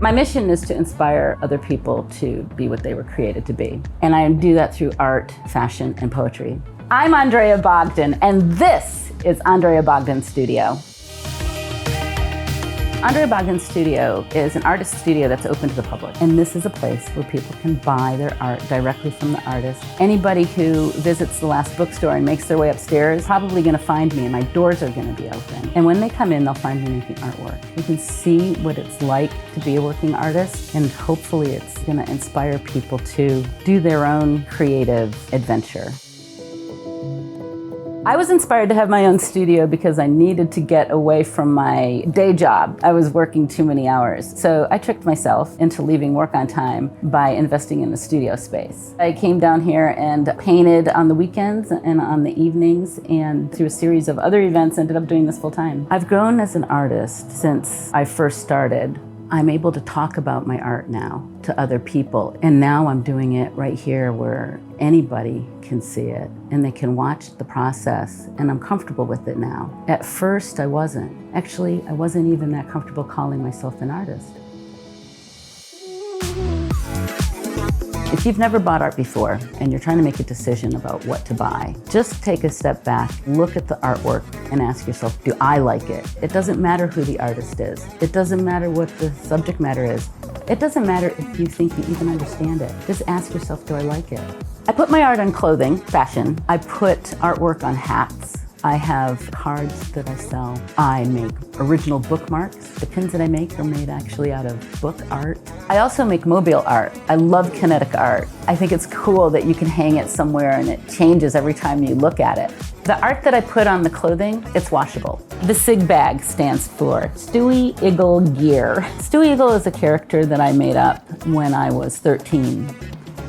My mission is to inspire other people to be what they were created to be. And I do that through art, fashion, and poetry. I'm Andrea Bogdan, and this is Andrea Bogdan Studio. Andrea Bogdan Studio is an artist studio that's open to the public. And this is a place where people can buy their art directly from the artist. Anybody who visits the last bookstore and makes their way upstairs is probably gonna find me, and my doors are gonna be open. And when they come in, they'll find me making artwork. They can see what it's like to be a working artist, and hopefully it's gonna inspire people to do their own creative adventure. I was inspired to have my own studio because I needed to get away from my day job. I was working too many hours. So I tricked myself into leaving work on time by investing in the studio space. I came down here and painted on the weekends and on the evenings, and through a series of other events ended up doing this full time. I've grown as an artist since I first started. I'm able to talk about my art now to other people. And now I'm doing it right here where anybody can see it and they can watch the process, and I'm comfortable with it now. At first I wasn't. Actually, I wasn't even that comfortable calling myself an artist. If you've never bought art before and you're trying to make a decision about what to buy, just take a step back, look at the artwork, and ask yourself, do I like it? It doesn't matter who the artist is. It doesn't matter what the subject matter is. It doesn't matter if you think you even understand it. Just ask yourself, do I like it? I put my art on clothing, fashion. I put artwork on hats. I have cards that I sell. I make original bookmarks. The pins that I make are made actually out of book art. I also make mobile art. I love kinetic art. I think it's cool that you can hang it somewhere and it changes every time you look at it. The art that I put on the clothing, it's washable. The SiG Bag stands for Stewie Eagle Gear. Stewie Eagle is a character that I made up when I was 13.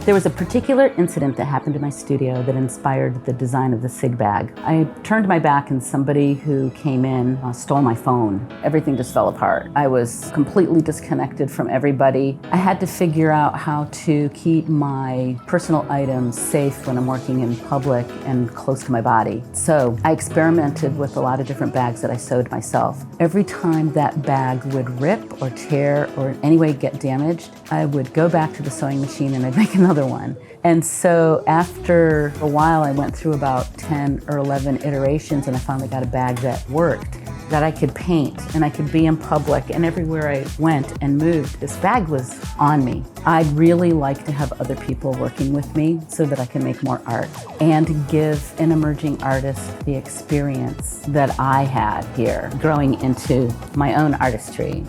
There was a particular incident that happened in my studio that inspired the design of the SiG Bag. I turned my back and somebody who came in stole my phone. Everything just fell apart. I was completely disconnected from everybody. I had to figure out how to keep my personal items safe when I'm working in public and close to my body. So I experimented with a lot of different bags that I sewed myself. Every time that bag would rip or tear or in any way get damaged, I would go back to the sewing machine and I'd make another one. And so after a while, I went through about 10 or 11 iterations, and I finally got a bag that worked, that I could paint and I could be in public, and everywhere I went and moved, this bag was on me. I'd really like to have other people working with me so that I can make more art and give an emerging artist the experience that I had here growing into my own artistry.